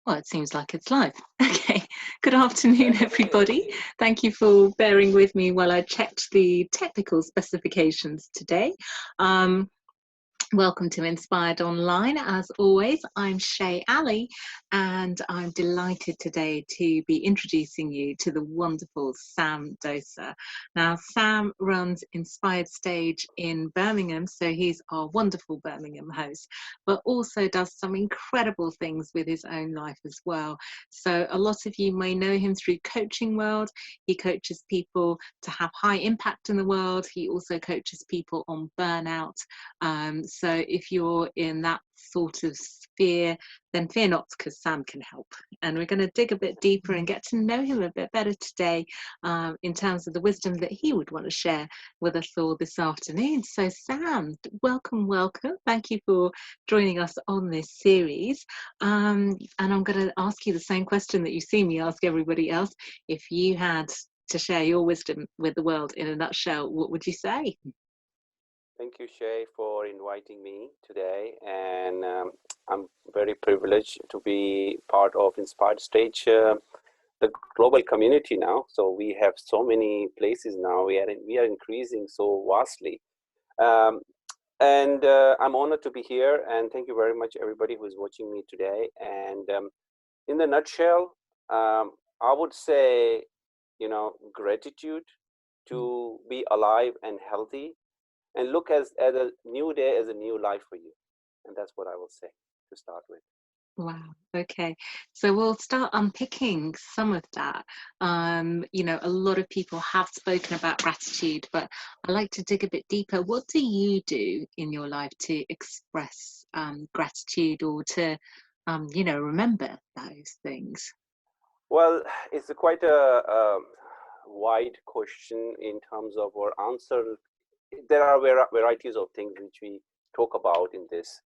Well, it seems like it's live. Okay. Good afternoon, everybody. Thank you for bearing with me while I checked the technical specifications today. Welcome to Inspired Online. As always, I'm Shay Ali, and I'm delighted today to be introducing you to the wonderful Sam Dossa. Now, Sam runs Inspired Stage in Birmingham, so he's our wonderful Birmingham host, but also does some incredible things with his own life as well. So a lot of you may know him through Coaching World. He coaches people to have high impact in the world. He also coaches people on burnout. So if you're in that sort of sphere, then fear not, because Sam can help. And we're going to dig a bit deeper and get to know him a bit better today in terms of the wisdom that he would want to share with us all this afternoon. So Sam, welcome, welcome. Thank you for joining us on this series. And I'm going to ask you the same question that you see me ask everybody else. If you had to share your wisdom with the world in a nutshell, what would you say? Thank you, Shay, for inviting me today, and I'm very privileged to be part of Inspired Stage, the global community now. So we have so many places now. We are increasing so vastly, and I'm honored to be here. And thank you very much, everybody who is watching me today. And in the nutshell, I would say, gratitude to be alive and healthy. And look at a new day as a new life for you. And that's what I will say to start with. Wow. Okay. So we'll start unpicking some of that. A lot of people have spoken about gratitude, but I like to dig a bit deeper. What do you do in your life to express gratitude or to, remember those things? Well, it's quite a wide question in terms of our answer. There are varieties of things which we talk about in this.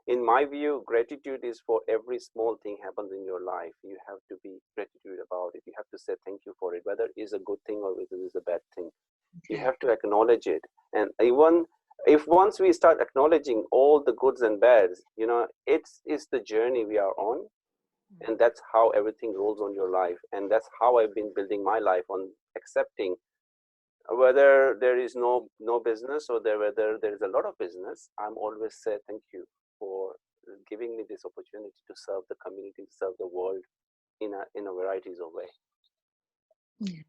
In my view, gratitude is for every small thing happens in your life. You have to be gratitude about it. You have to say thank you for it, whether it is a good thing or whether it is a bad thing. Okay. You have to acknowledge it. And even if once we start acknowledging all the goods and bads, it's the journey we are on. And that's how everything rolls on your life. And that's how I've been building my life, on accepting whether there is no business or whether there is a lot of business. I'm always say thank you for giving me this opportunity to serve the community, to serve the world in a varieties of way. Yeah.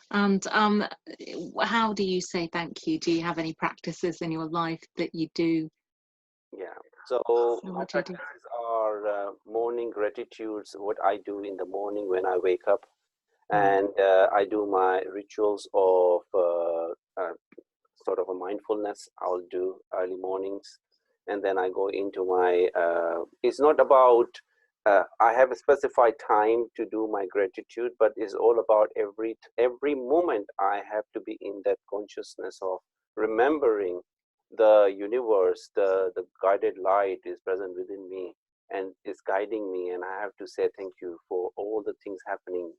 And how do you say thank you? Do you have any practices in your life that you do? Yeah, so my practices are morning gratitudes, what I do in the morning when I wake up. And I do my rituals of sort of a mindfulness. I'll do early mornings, and then I go into my, it's not about, I have a specified time to do my gratitude, but it's all about every moment I have to be in that consciousness of remembering the universe, the guided light is present within me and is guiding me, and I have to say thank you for all the things happening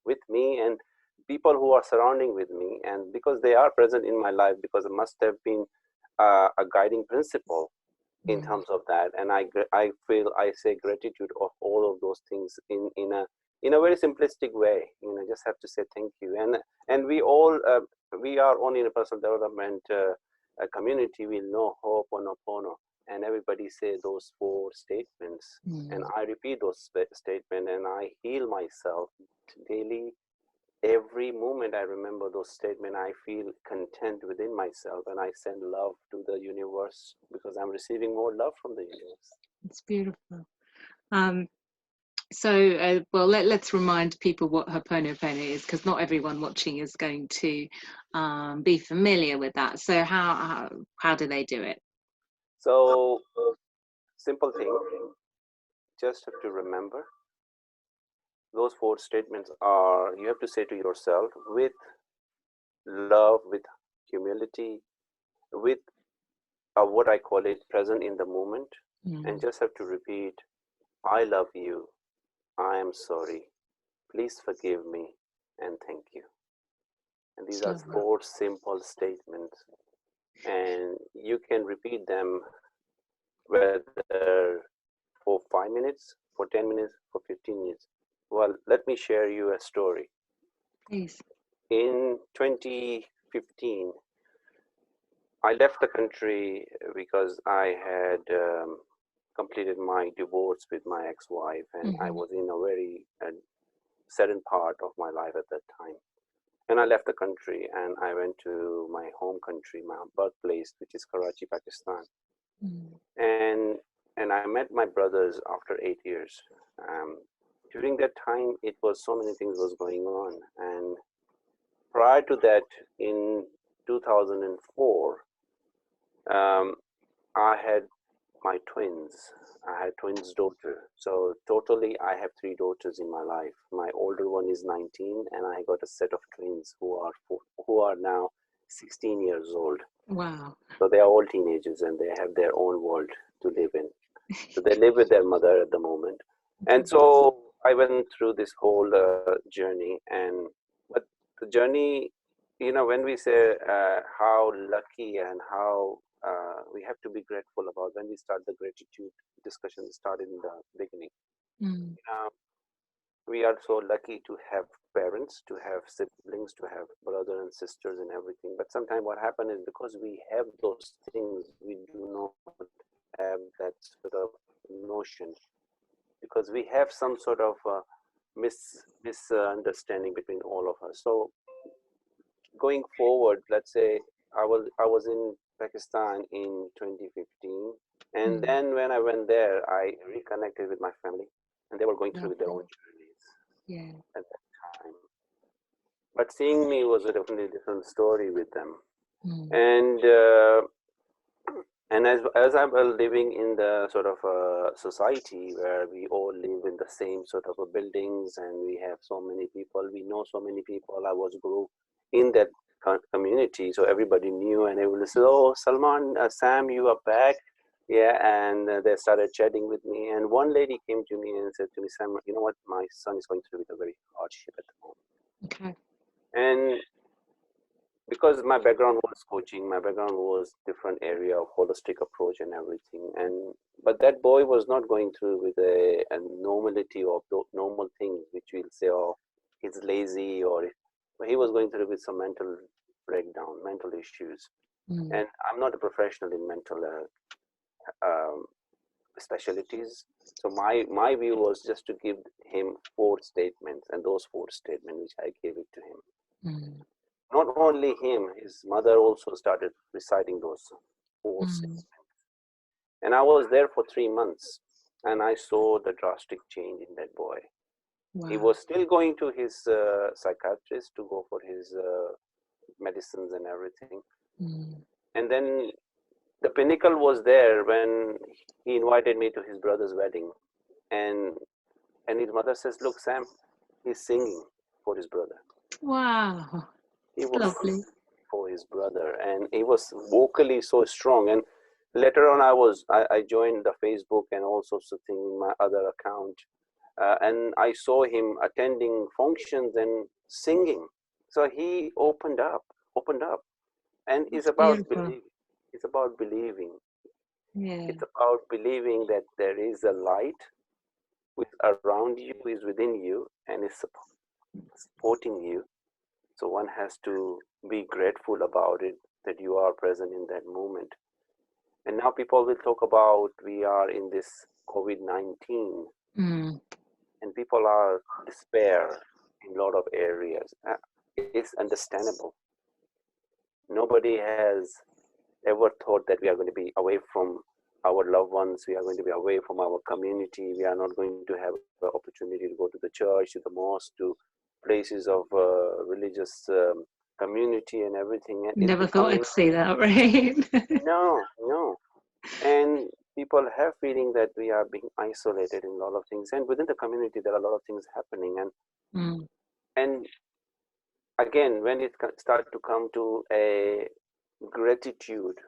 with me and people who are surrounding with me, and because they are present in my life, because it must have been a guiding principle in terms of that. And I say gratitude of all of those things in a very simplistic way. Just have to say thank you. And we all we are only in a personal development a community. We know Ho'oponopono, and everybody say those 4 statements, and I repeat those statements, and I heal myself daily. Every moment I remember those statements, I feel content within myself, and I send love to the universe because I'm receiving more love from the universe. It's beautiful. Well, let's remind people what Ho'oponopono is, because not everyone watching is going to be familiar with that. So how do they do it? So simple thing, just have to remember. Those 4 statements are, you have to say to yourself with love, with humility, with what I call it present in the moment, and just have to repeat, I love you, I am sorry, please forgive me, and thank you. And these are 4 simple statements, and you can repeat them whether for 5 minutes, for 10 minutes, for 15 minutes. Well, let me share you a story. Please. In 2015, I left the country because I had completed my divorce with my ex-wife, and I was in a very certain part of my life at that time. And I left the country and I went to my home country, my birthplace, which is Karachi, Pakistan. And I met my brothers after 8 years. During that time, it was so many things was going on. And prior to that, in 2004, I had my twins. I had twins daughter. So totally I have 3 daughters in my life. My older one is 19 and I got a set of twins who are now 16 years old. Wow. So they are all teenagers and they have their own world to live in. So they live with their mother at the moment. And so I went through this whole journey. But the journey, you know, when we say how lucky and how we have to be grateful about, when we start the gratitude discussion started in the beginning. We are so lucky to have parents, to have siblings, to have brothers and sisters and everything. But sometimes what happens is because we have those things, we do not have that sort of notion, because we have some sort of misunderstanding between all of us. So going forward, let's say I was in Pakistan in 2015, and then when I went there, I reconnected with my family, and they were going through their own journeys at that time. But seeing me was a definitely different story with them, and as I was living in the sort of society where we all live in the same sort of buildings, and we have so many people, we know so many people. I was grew in that community, so everybody knew, and everyone said, "Oh, Salman, Sam, you are back." Yeah, and they started chatting with me, and one lady came to me and said to me, "Sam, you know what? My son is going through with a very hardship at the moment." Okay. And because my background was coaching, my background was different area of holistic approach and everything, but that boy was not going through with a normality of the normal things, which we'll say, "Oh, he's lazy," or he was going through with some mental breakdown, mental issues. And I'm not a professional in mental specialties. So my view was just to give him 4 statements, and those 4 statements which I gave it to him. Not only him, his mother also started reciting those 4 statements. And I was there for 3 months, and I saw the drastic change in that boy. Wow. He was still going to his psychiatrist to go for his medicines and everything. And then the pinnacle was there when he invited me to his brother's wedding. And his mother says, "Look, Sam, he's singing for his brother." Wow. He was lovely. For his brother, and he was vocally so strong. And later on, I joined the Facebook and also something in my other account, and I saw him attending functions and singing. So he opened up, and it's about believing. It's about believing. Yeah. It's about believing that there is a light with around you, is within you, and is supporting you. So one has to be grateful about it, that you are present in that moment. And now people will talk about we are in this COVID-19, and people are despair in a lot of areas. It's understandable. Nobody has ever thought that we are going to be away from our loved ones, we are going to be away from our community, we are not going to have the opportunity to go to the church, to the mosque, to places of religious community and everything. Never thought I'd say that, right? No. And people have feeling that we are being isolated in a lot of things, and within the community there are a lot of things happening, and again, when it starts to come to a gratitude,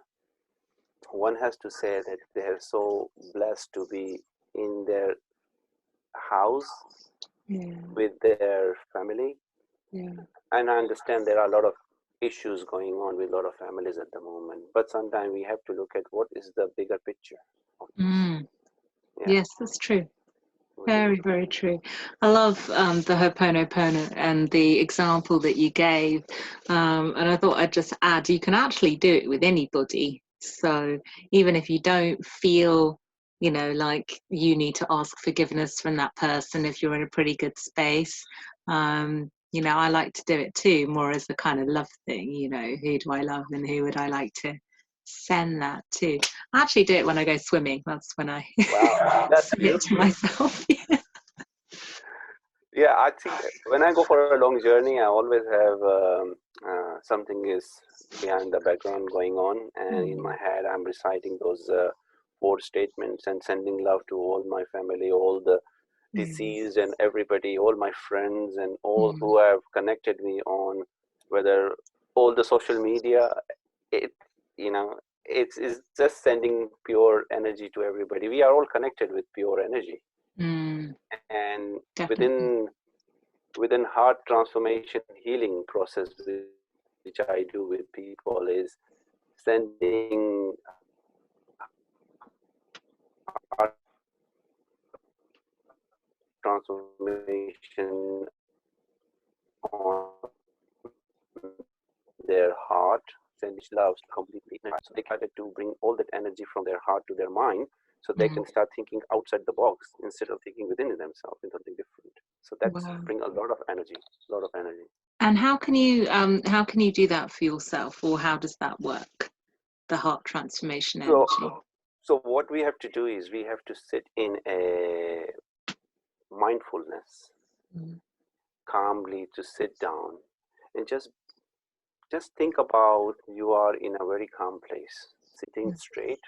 one has to say that they are so blessed to be in their house with their family. And I understand there are a lot of issues going on with a lot of families at the moment, but sometimes we have to look at what is the bigger picture of this. Yes, that's true. Very, very true. I love the Ho'oponopono and the example that you gave. And I thought I'd just add, you can actually do it with anybody. So even if you don't feel, you know, like you need to ask forgiveness from that person, if you're in a pretty good space, you know, I like to do it too, more as a kind of love thing, you know, who do I love and who would I like to send that to? I actually do it when I go swimming. That's when I That's send it to beautiful. myself. Yeah, I think when I go for a long journey, I always have something is behind the background going on, and in my head, I'm reciting those 4 statements and sending love to all my family, all the deceased, and everybody, all my friends, and all who have connected me on, whether all the social media. It, you know, it's just sending pure energy to everybody. We are all connected with pure energy. And Definitely. within heart transformation healing process, which I do with people, is sending heart transformation on their heart, sending love completely. So they started to bring all that energy from their heart to their mind, so they can start thinking outside the box instead of thinking within themselves in something different. So that's bring a lot of energy, And how can you do that for yourself, or how does that work? The heart transformation energy. So what we have to do is we have to sit in a mindfulness, calmly, to sit down and just think about you are in a very calm place, sitting straight,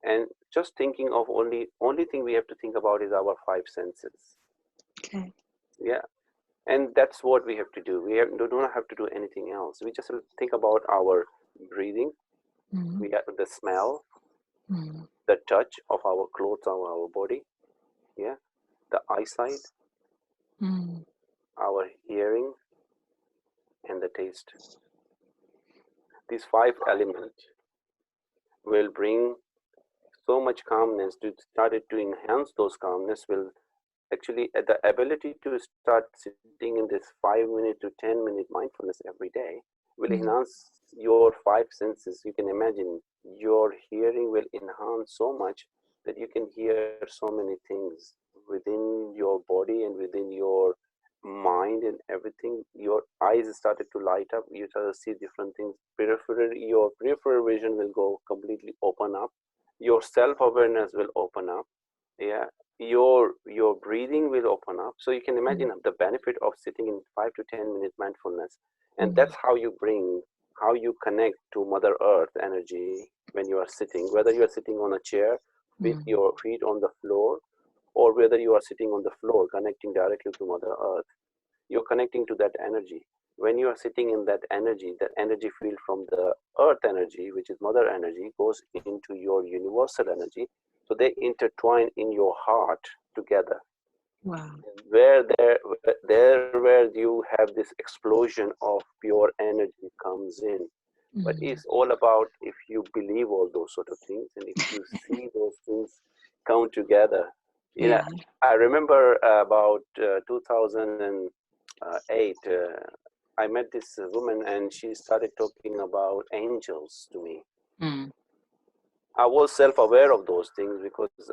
and just thinking of only thing we have to think about is our 5 senses. Okay. Yeah. And that's what we have to do. We do not have to do anything else. We just think about our breathing, we have the smell, the touch of our clothes on our body, yeah, the eyesight, our hearing, and the taste. These 5 elements will bring so much calmness. To start it, to enhance those calmness, will actually the ability to start sitting in this 5-minute to 10-minute mindfulness every day will enhance your 5 senses. You can imagine your hearing will enhance so much that you can hear so many things within your body and within your mind and everything. Your eyes started to light up, you start to see different things. Your peripheral vision will go completely open up, your self-awareness will open up, yeah, your breathing will open up. So you can imagine the benefit of sitting in 5 to 10-minute mindfulness. And that's how you connect to Mother Earth energy when you are sitting, whether you are sitting on a chair with your feet on the floor, or whether you are sitting on the floor connecting directly to Mother Earth. You're connecting to that energy. When you are sitting in that energy field from the earth energy, which is mother energy, goes into your universal energy. So they intertwine in your heart together. Wow. Where you have this explosion of pure energy comes in. But it's all about if you believe all those sort of things, and if you see those things come together. You know, I remember about 2008, I met this woman, and she started talking about angels to me. I was self-aware of those things because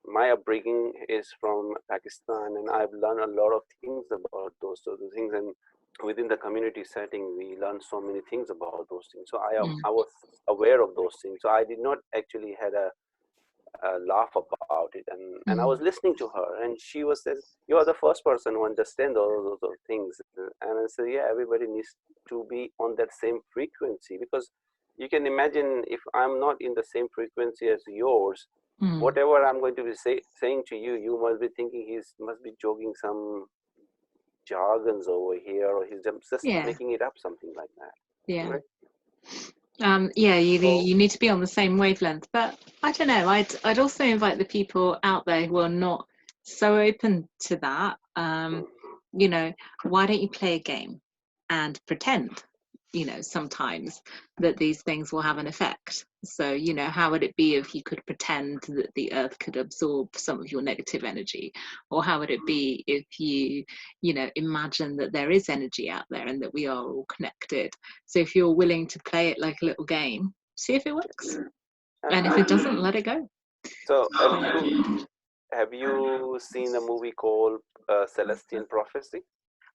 my upbringing is from Pakistan, and I've learned a lot of things about those sort of things. And within the community setting, we learn so many things about those things. So I was aware of those things. So I did not actually had a laugh about it, and I was listening to her, and she was says, "You are the first person who understands all those things." And I said, "Yeah, everybody needs to be on that same frequency, because you can imagine if I'm not in the same frequency as yours, whatever I'm going to be saying to you, you must be thinking he must be joking some jargons over here, or he's just making it up, something like that." Yeah. Right? You need to be on the same wavelength. But I don't know, I'd also invite the people out there who are not so open to that. You know, why don't you play a game and pretend you know, sometimes that these things will have an effect. So, you know, how would it be if you could pretend that the earth could absorb some of your negative energy? Or how would it be if you know, imagine that there is energy out there and that we are all connected? So if you're willing to play it like a little game, see if it works. And if it doesn't, let it go. So have you seen a movie called Celestian Prophecy?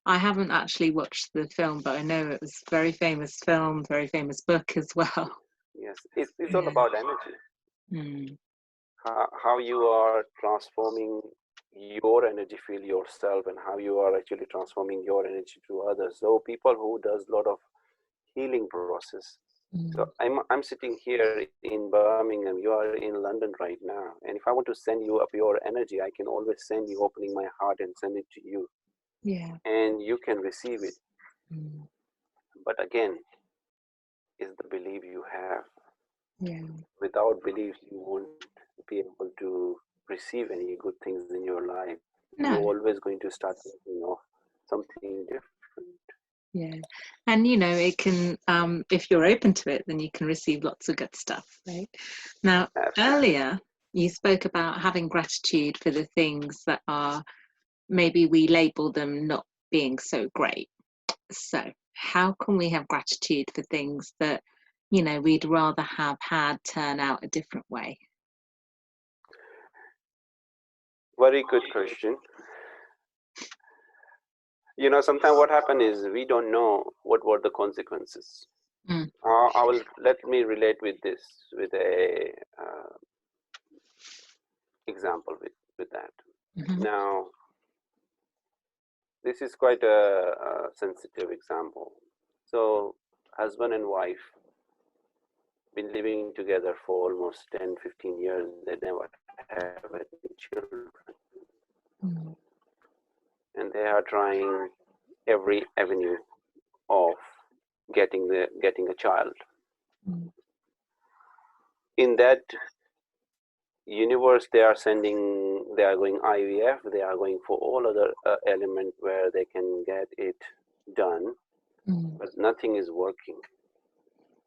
I haven't actually watched the film, but I know it was a very famous film, very famous book as well. Yes, it's all about energy. Mm. How you are transforming your energy field yourself, and how you are actually transforming your energy to others. So people who does a lot of healing process. So I'm sitting here in Birmingham, you are in London right now, and if I want to send you up your energy, I can always send you, opening my heart and send it to you. Yeah. And you can receive it. But again, is the belief you have. Yeah. Without belief, you won't be able to receive any good things in your life. No. You're always going to start thinking of something different. Yeah. And you know, it can, if you're open to it, then you can receive lots of good stuff, right? Now, earlier you spoke about having gratitude for the things that are, maybe we label them not being so great. So how can we have gratitude for things that, you know, we'd rather have had turn out a different way? Very good question. You know, sometimes what happens is we don't know what were the consequences. Let me relate with this, with a example with that. Now, this is quite a sensitive example. So, husband and wife been living together for almost 10-15 years. They never have any children, and they are trying every avenue of getting a child. In that universe, they are going IVF, they are going for all other elements where they can get it done, but nothing is working.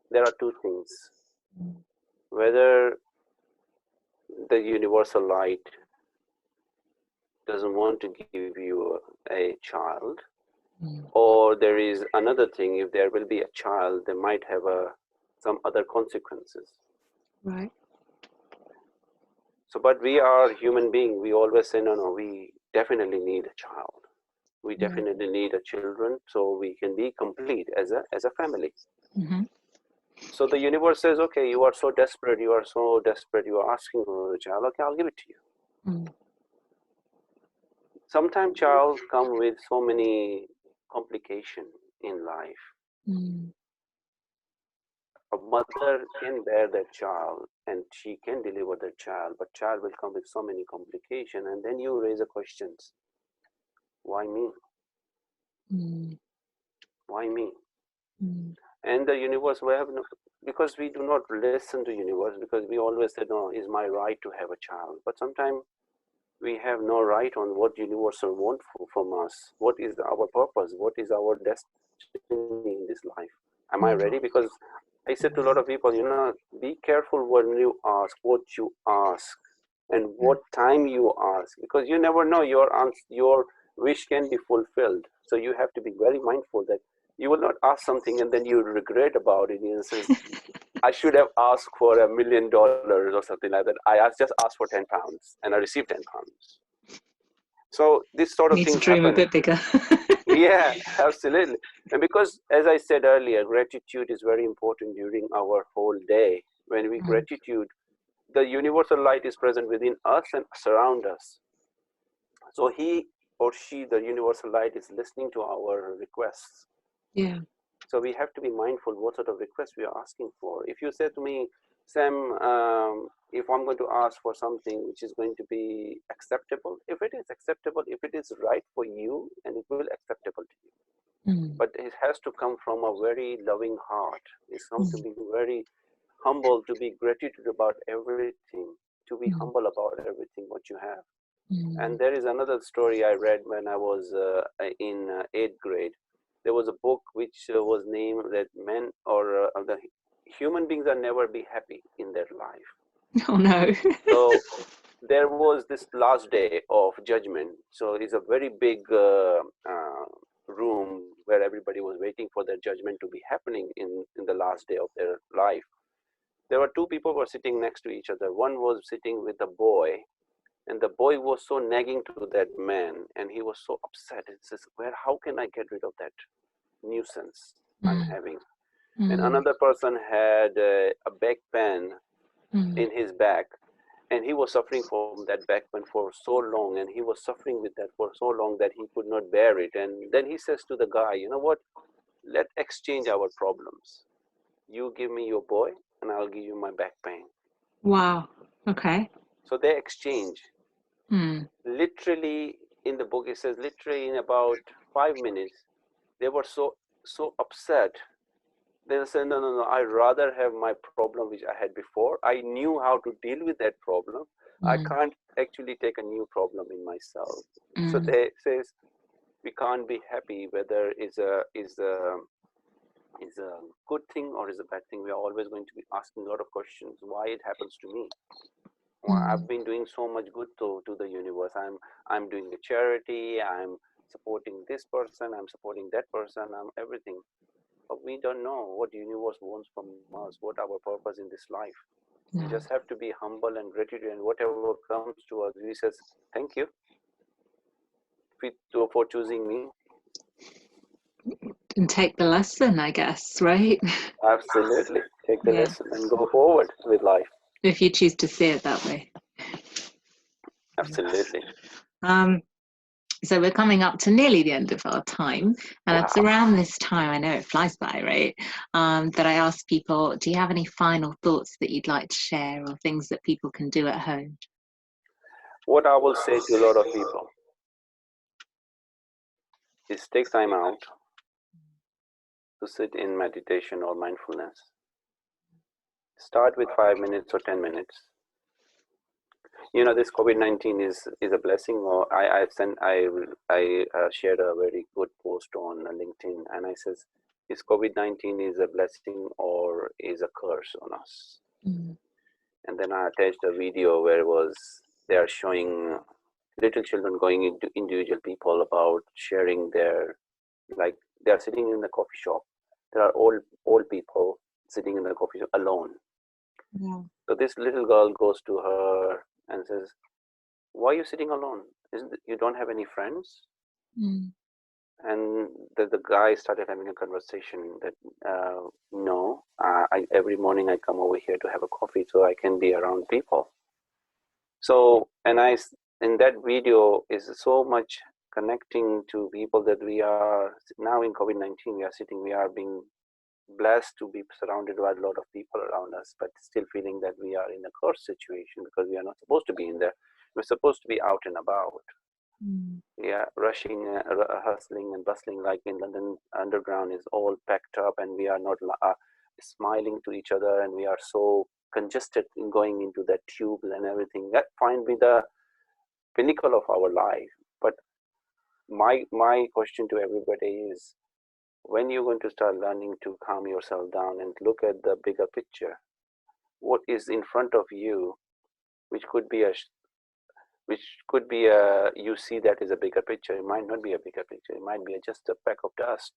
There are two things: whether the universal light doesn't want to give you a child, or there is another thing: if there will be a child, they might have some other consequences. Right. So, but we are human beings. We always say, no, we definitely need a child. We definitely need a children, so we can be complete as a family. So the universe says, okay, you are so desperate, you are asking for a child. Okay, I'll give it to you. Sometimes child come with so many complications in life. A mother can bear that child and she can deliver that child, but child will come with so many complications, and then you raise the questions: why me? Why me? And the universe will have no, because we do not listen to universe, because we always say, no, it's my right to have a child. But sometimes we have no right on what universe want from us. What is our purpose? What is our destiny in this life? Am I ready? Because I said to a lot of people, you know, be careful when you ask, what you ask, and what time you ask, because you never know your wish can be fulfilled. So you have to be very mindful that you will not ask something and then you regret about it. In a sense, I should have asked for $1 million or something like that. I just asked for £10 and I received £10. So this sort of Need things to dream happen. a bit bigger. Yeah, absolutely. And because, as I said earlier, gratitude is very important during our whole day. When we gratitude, the universal light is present within us and surround us. So he or she, the universal light, is listening to our requests. Yeah. So we have to be mindful what sort of requests we are asking for. If you say to me, Sam, if I'm going to ask for something which is going to be acceptable, if it is acceptable, if it is right for you, and it will be acceptable to you. But it has to come from a very loving heart. It's come to be very humble, to be gratitude about everything, to be humble about everything what you have. And there is another story I read when I was in 8th grade. there was a book which was named that men or the human beings are never be happy in their life. Oh no. So there was this last day of judgment. So it's a very big room where everybody was waiting for their judgment to be happening in the last day of their life. There were two people who were sitting next to each other. One was sitting with a boy, and the boy was so nagging to that man, and he was so upset. It says, how can I get rid of that nuisance I'm having? And another person had a back pain in his back, and he was suffering from that back pain for so long, and he was suffering with that for so long that he could not bear it. And then he says to the guy, you know what, let's exchange our problems. You give me your boy and I'll give you my back pain. Wow. Okay. So they exchange. Literally in the book it says, literally in about 5 minutes they were so upset. They said, no, I'd rather have my problem which I had before. I knew how to deal with that problem. I can't actually take a new problem in myself. So they says, we can't be happy whether is a good thing or is a bad thing. We are always going to be asking a lot of questions. Why it happens to me? Well, I've been doing so much good to the universe. I'm doing a charity. I'm supporting this person. I'm supporting that person. I'm everything. But we don't know what the universe wants from us, what our purpose in this life. We just have to be humble and gratitude, and whatever comes to us, we says, thank you for choosing me. And take the lesson, I guess, right? Absolutely. Take the lesson and go forward with life. If you choose to see it that way. Absolutely. So we're coming up to nearly the end of our time, and it's around this time, I know it flies by, right, that I ask people, do you have any final thoughts that you'd like to share, or things that people can do at home? What I will say to a lot of people is take time out to sit in meditation or mindfulness. Start with 5 minutes or 10 minutes. You know, this COVID-19 is a blessing. Or I shared a very good post on LinkedIn, and I says, is COVID-19 is a blessing or is a curse on us? And then I attached a video where they are showing little children going into individual people about sharing their, like they are sitting in the coffee shop. There are old people sitting in the coffee shop alone. So this little girl goes to her and says, why are you sitting alone? You don't have any friends? And the guy started having a conversation that, no, every morning I come over here to have a coffee so I can be around people. So, and in that video is so much connecting to people that we are now in COVID-19, we are being blessed to be surrounded by a lot of people around us, but still feeling that we are in a curse situation because we are not supposed to be in there. We're supposed to be out and about. Yeah, rushing, hustling and bustling, like in London Underground is all packed up, and we are not smiling to each other, and we are so congested in going into that tube and everything. That might be the pinnacle of our life. But my question to everybody is, when you're going to start learning to calm yourself down and look at the bigger picture, what is in front of you, which could be you see that is a bigger picture. It might not be a bigger picture. It might be just a peck of dust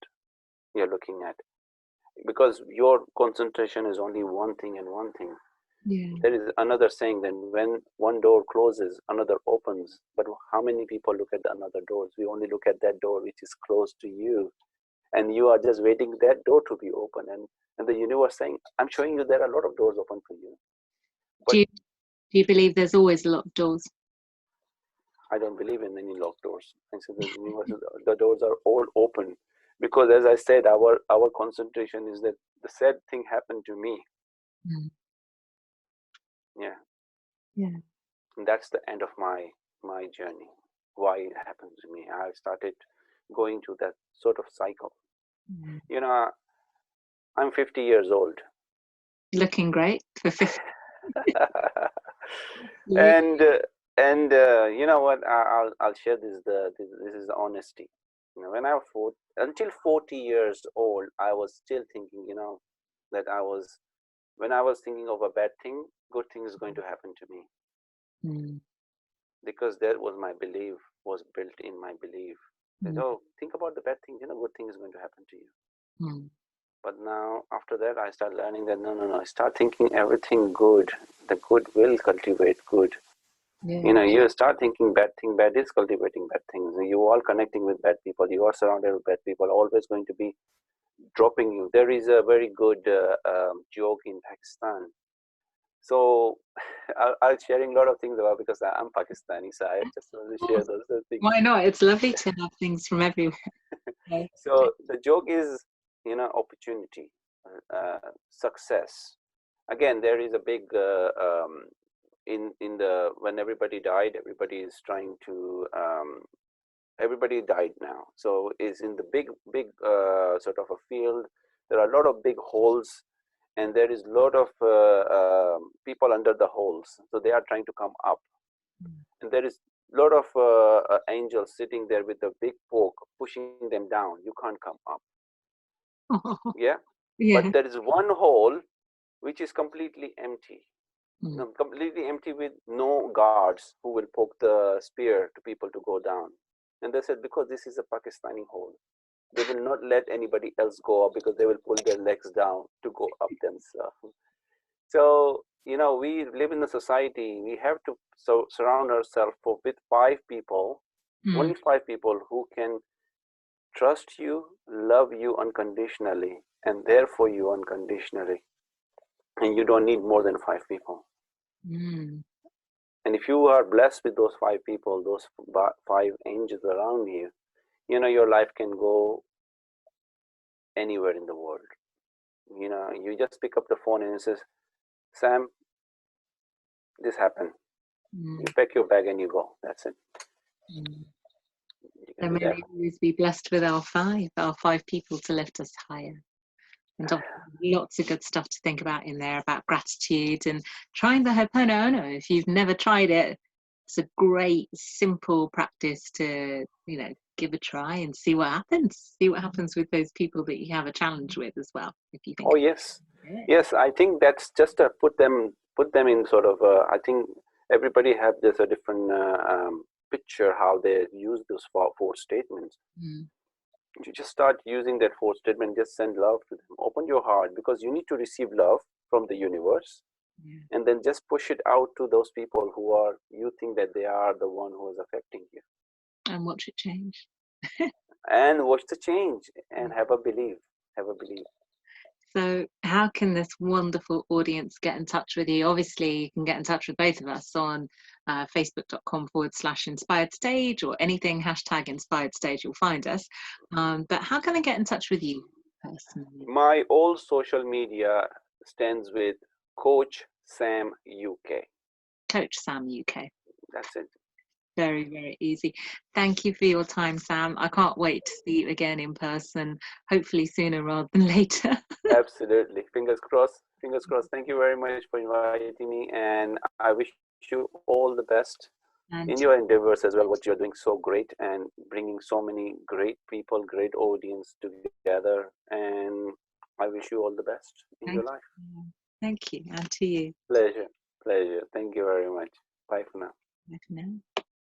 you're looking at, because your concentration is only one thing and one thing. There is another saying that when one door closes, another opens. But how many people look at the another doors? We only look at that door which is close to you, and you are just waiting that door to be open. And the universe saying, I'm showing you there are a lot of doors open for you. But do you believe there's always a lot of doors? I don't believe in any locked doors. I said the universe, the doors are all open, because as I said, our concentration is that the sad thing happened to me. Yeah. And that's the end of my journey. Why it happened to me. I started going to that sort of cycle. You know, I'm 50 years old. Looking great for 50. And you know what? I'll share this. This is the honesty. When I was until 40 years old, I was still thinking, that when I was thinking of a bad thing, good thing is going to happen to me. Mm. Because that was my belief, was built in my belief. That, think about the bad thing, good thing is going to happen to you. Mm. But now, after that, I start learning that no, I start thinking everything good. The good will cultivate good. Yeah. You start thinking bad thing, bad is cultivating bad things. You all connecting with bad people. You are surrounded with bad people, always going to be dropping you. There is a very good joke in Pakistan. So I'll sharing a lot of things about, because I'm Pakistani, so I just want to share those things. Why not? It's lovely to have things from everywhere. Okay. So the joke is, opportunity, success. Again, there is a big in the when everybody died, everybody is trying to everybody died now. So is in the big sort of a field. There are a lot of big holes, and there is a lot of people under the holes. So they are trying to come up, and there is a lot of angels sitting there with a big poke pushing them down. You can't come up. Yeah. But there is one hole which is completely empty. Completely empty, with no guards who will poke the spear to people to go down. And they said, because this is a Pakistani hole, they will not let anybody else go up, because they will pull their legs down to go up themselves. So, we live in a society, we have to surround ourselves with 5 people, only 5 people who can trust you, love you unconditionally, and there for you unconditionally. And you don't need more than 5 people. And if you are blessed with those 5 people, those 5 angels around you, your life can go anywhere in the world. You just pick up the phone and it says, Sam, this happened. You pack your bag and you go. That's it. So may we always be blessed with our 5 people to lift us higher. And lots of good stuff to think about in there, about gratitude and trying the Ho'oponopono. If you've never tried it, it's a great, simple practice to, give a try and see what happens. See what happens with those people that you have a challenge with as well. If you think. Oh yes, yes. I think that's just to put them in sort of. I think everybody have this a different picture how they use those 4 statements. You just start using that 4 statement, just send love to them. Open your heart, because you need to receive love from the universe, and then just push it out to those people you think that they are the one who is affecting you. And watch it change. And watch the change, and have a belief. So how can this wonderful audience get in touch with you? Obviously, you can get in touch with both of us on facebook.com/inspired stage, or anything #inspired stage, you'll find us. But how can I get in touch with you personally? My old social media stands with Coach Sam UK. Coach Sam UK. That's it. Very, very easy. Thank you for your time, Sam. I can't wait to see you again in person, hopefully sooner rather than later. Absolutely. Fingers crossed. Fingers crossed. Thank you very much for inviting me, and I wish you all the best in your endeavors as well. What you're doing so great, and bringing so many great people, great audience together, and I wish you all the best in your life. Thank you, and to you. Pleasure. Thank you very much. Bye for now. Bye for now.